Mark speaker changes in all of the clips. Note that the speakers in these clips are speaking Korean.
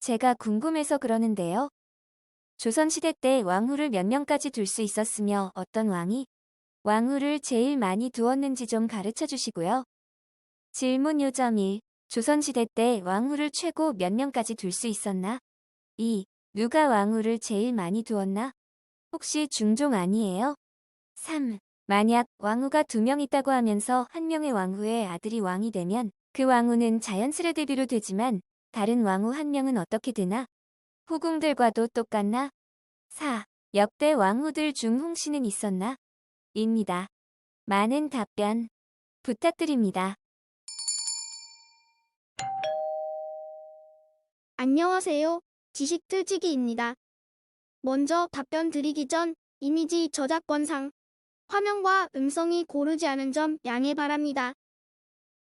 Speaker 1: 제가 궁금해서 그러는데요. 조선시대 때 왕후를 몇 명까지 둘 수 있었으며 어떤 왕이 왕후를 제일 많이 두었는지 좀 가르쳐 주시고요. 질문 요점 1. 조선시대 때 왕후를 최고 몇 명까지 둘 수 있었나? 2. 누가 왕후를 제일 많이 두었나? 혹시 중종 아니에요? 3. 만약 왕후가 2명 있다고 하면서 한 명의 왕후의 아들이 왕이 되면 그 왕후는 자연스레 대비로 되지만 다른 왕후 한 명은 어떻게 되나? 후궁들과도 똑같나? 4. 역대 왕후들 중 홍씨는 있었나? 입니다. 많은 답변 부탁드립니다.
Speaker 2: 안녕하세요. 지식틀치기입니다. 먼저 답변 드리기 전 이미지 저작권상 화면과 음성이 고르지 않은 점 양해 바랍니다.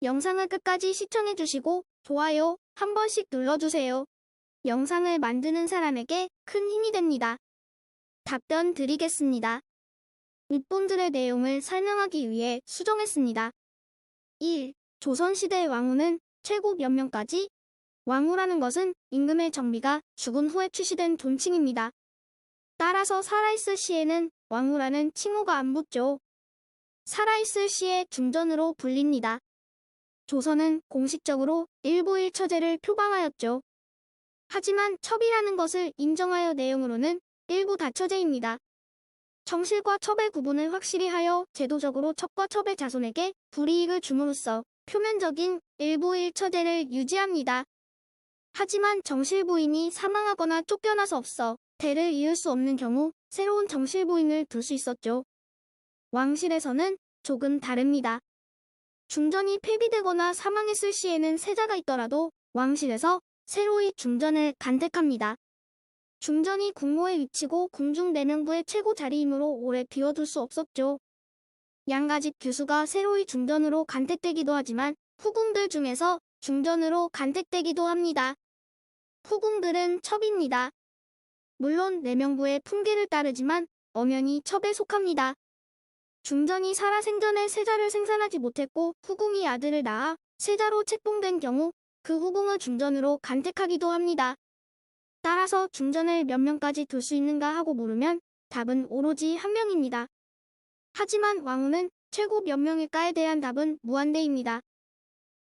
Speaker 2: 영상을 끝까지 시청해주시고 좋아요 한 번씩 눌러주세요. 영상을 만드는 사람에게 큰 힘이 됩니다. 답변 드리겠습니다. 윗분들의 내용을 설명하기 위해 수정했습니다. 1. 조선시대의 왕후는 최고 몇 명까지? 왕후라는 것은 임금의 정비가 죽은 후에 출시된 존칭입니다. 따라서 살아있을 시에는 왕후라는 칭호가 안 붙죠. 살아있을 시에 중전으로 불립니다. 조선은 공식적으로 일부일처제를 표방하였죠. 하지만 첩이라는 것을 인정하여 내용으로는 일부 다처제입니다. 정실과 첩의 구분을 확실히 하여 제도적으로 첩과 첩의 자손에게 불이익을 줌으로써 표면적인 일부일처제를 유지합니다. 하지만 정실 부인이 사망하거나 쫓겨나서 없어 대를 이을 수 없는 경우 새로운 정실 부인을 둘 수 있었죠. 왕실에서는 조금 다릅니다. 중전이 폐비되거나 사망했을 시에는 세자가 있더라도 왕실에서 새로이 중전을 간택합니다. 중전이 궁모의 위치고 궁중 내명부의 최고 자리이므로 오래 비워둘 수 없었죠. 양가집 교수가 새로이 중전으로 간택되기도 하지만 후궁들 중에서 중전으로 간택되기도 합니다. 후궁들은 첩입니다. 물론 내명부의 풍계를 따르지만 엄연히 첩에 속합니다. 중전이 살아생전에 세자를 생산하지 못했고 후궁이 아들을 낳아 세자로 책봉된 경우 그 후궁을 중전으로 간택하기도 합니다. 따라서 중전을 몇 명까지 둘 수 있는가 하고 물으면 답은 오로지 한 명입니다. 하지만 왕후는 최고 몇 명일까에 대한 답은 무한대입니다.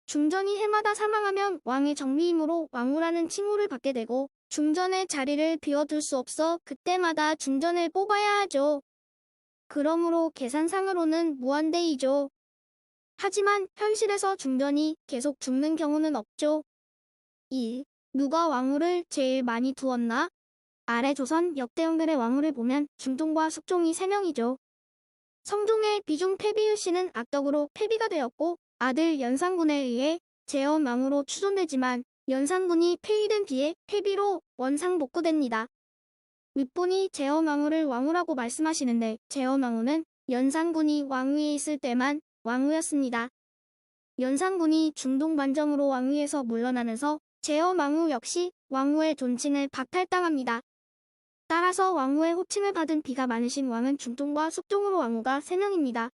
Speaker 2: 중전이 해마다 사망하면 왕의 정비임으로 왕후라는 칭호를 받게 되고 중전의 자리를 비워둘 수 없어 그때마다 중전을 뽑아야 하죠. 그러므로 계산상으로는 무한대이죠. 하지만 현실에서 중전이 계속 죽는 경우는 없죠. 1. 누가 왕후를 제일 많이 두었나? 아래 조선 역대왕들의 왕후를 보면 중종과 숙종이 3명이죠. 성종의 비중 폐비유 씨는 악덕으로 폐비가 되었고 아들 연산군에 의해 제엄왕후로 추존되지만 연산군이 폐위된 뒤에 폐비로 원상복구됩니다. 윗분이 제엄왕후를 왕후라고 말씀하시는데 제엄왕후는 연산군이 왕위에 있을 때만 왕후였습니다. 연산군이 중동반정으로 왕위에서 물러나면서 제엄왕후 역시 왕후의 존칭을 박탈당합니다. 따라서 왕후의 호칭을 받은 비가 많으신 왕은 중동과 숙종으로 왕후가 3명입니다.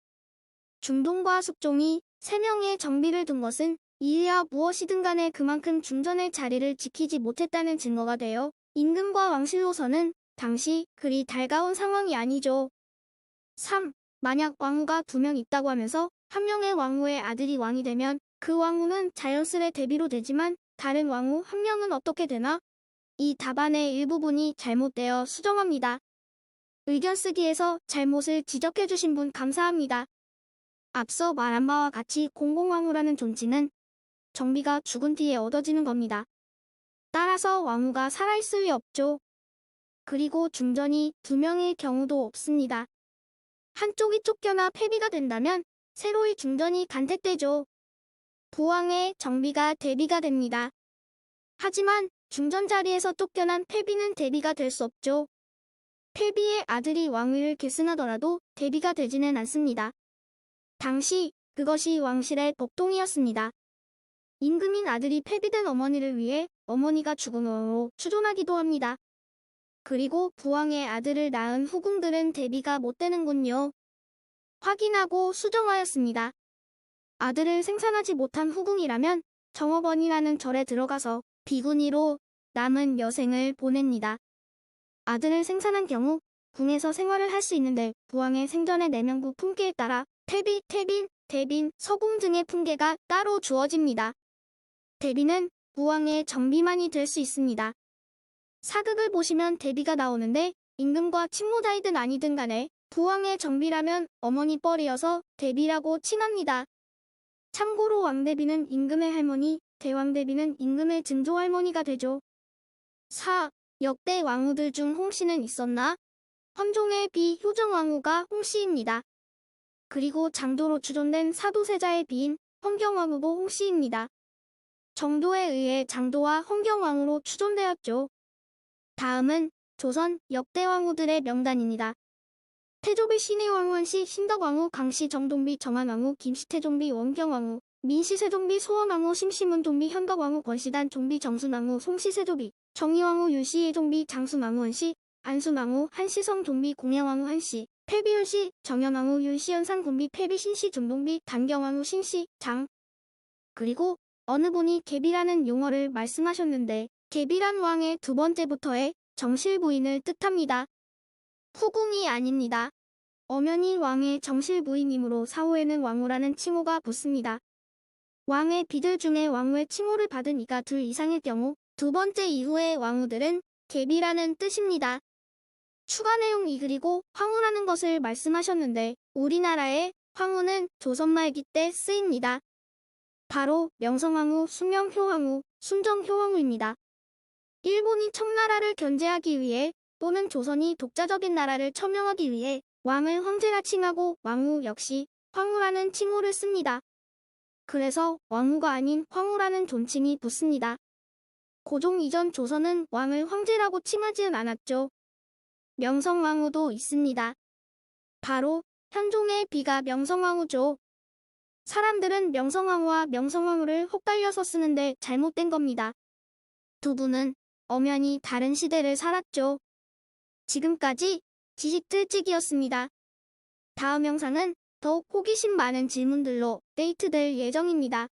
Speaker 2: 중동과 숙종이 3명의 정비를 둔 것은 이유야 무엇이든 간에 그만큼 중전의 자리를 지키지 못했다는 증거가 되어 임금과 왕실로서는 당시 그리 달가운 상황이 아니죠. 3. 만약 왕후가 2명 있다고 하면서 한 명의 왕후의 아들이 왕이 되면 그 왕후는 자연스레 대비로 되지만 다른 왕후 한 명은 어떻게 되나? 이 답안의 일부분이 잘못되어 수정합니다. 의견 쓰기에서 잘못을 지적해 주신 분 감사합니다. 앞서 말한 바와 같이 공공왕후라는 존칭은 정비가 죽은 뒤에 얻어지는 겁니다. 따라서 왕후가 살아있을 리 없죠. 그리고 중전이 2명일 경우도 없습니다. 한쪽이 쫓겨나 폐비가 된다면 새로이 중전이 간택되죠. 부왕의 정비가 대비가 됩니다. 하지만 중전 자리에서 쫓겨난 폐비는 대비가 될 수 없죠. 폐비의 아들이 왕위를 계승하더라도 대비가 되지는 않습니다. 당시 그것이 왕실의 법동이었습니다. 임금인 아들이 폐비된 어머니를 위해 어머니가 죽음으로 추존하기도 합니다. 그리고 부왕의 아들을 낳은 후궁들은 대비가 못 되는군요. 확인하고 수정하였습니다. 아들을 생산하지 못한 후궁이라면 정업원이라는 절에 들어가서 비구니로 남은 여생을 보냅니다. 아들을 생산한 경우 궁에서 생활을 할 수 있는데 부왕의 생전의 내명부 품계에 따라 태비, 태빈, 대빈, 서궁 등의 품계가 따로 주어집니다. 대비는 부왕의 정비만이 될 수 있습니다. 사극을 보시면 대비가 나오는데 임금과 친모자이든 아니든 간에 부왕의 정비라면 어머니 뻘이어서 대비라고 칭합니다. 참고로 왕대비는 임금의 할머니, 대왕대비는 임금의 증조할머니가 되죠. 4. 역대 왕후들 중 홍씨는 있었나? 헌종의 비 효정왕후가 홍씨입니다. 그리고 장도로 추존된 사도세자의 비인 헌경왕후도 홍씨입니다. 정도에 의해 장도와 헌경왕후로 추존되었죠. 다음은 조선 역대 왕후들의 명단입니다. 태조비 신해왕후 한씨 신덕왕후 강씨 정동비 정한왕후 김씨 태종비 원경왕후 민씨 세종비 소원왕후 심씨문 동비 현덕왕후 권씨단 종비 정순왕후 송씨 세조비 정의왕후 윤씨 예종비 장순왕후 한씨 안순왕후 한씨성 종비 공양왕후 한씨 패비윤씨 정현왕후 윤씨 연산 곤비 패비 신씨 준동비 단경왕후 신씨 장. 그리고 어느 분이 계비라는 용어를 말씀하셨는데 계비란 왕의 두 번째부터의 정실 부인을 뜻합니다. 후궁이 아닙니다. 엄연히 왕의 정실 부인이므로 사후에는 왕후라는 칭호가 붙습니다. 왕의 비들 중에 왕후의 칭호를 받은 이가 둘 이상일 경우 두 번째 이후의 왕후들은 계비라는 뜻입니다. 추가 내용 2 그리고 황후라는 것을 말씀하셨는데 우리나라의 황후는 조선 말기 때 쓰입니다. 바로 명성황후, 순명효황후, 순정효황후입니다. 일본이 청나라를 견제하기 위해 또는 조선이 독자적인 나라를 처명하기 위해 왕을 황제라 칭하고 왕후 역시 황후라는 칭호를 씁니다. 그래서 왕후가 아닌 황후라는 존칭이 붙습니다. 고종 이전 조선은 왕을 황제라고 칭하지는 않았죠. 명성왕후도 있습니다. 바로 현종의 비가 명성왕후죠. 사람들은 명성왕후와 명성황후를 헛갈려서 쓰는데 잘못된 겁니다. 두 분은 엄연히 다른 시대를 살았죠. 지금까지 지식들찍이었습니다. 다음 영상은 더욱 호기심 많은 질문들로 데이트될 예정입니다.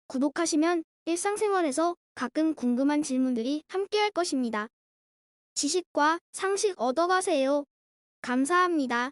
Speaker 2: 구독하시면 일상생활에서 가끔 궁금한 질문들이 함께할 것입니다. 지식과 상식 얻어가세요. 감사합니다.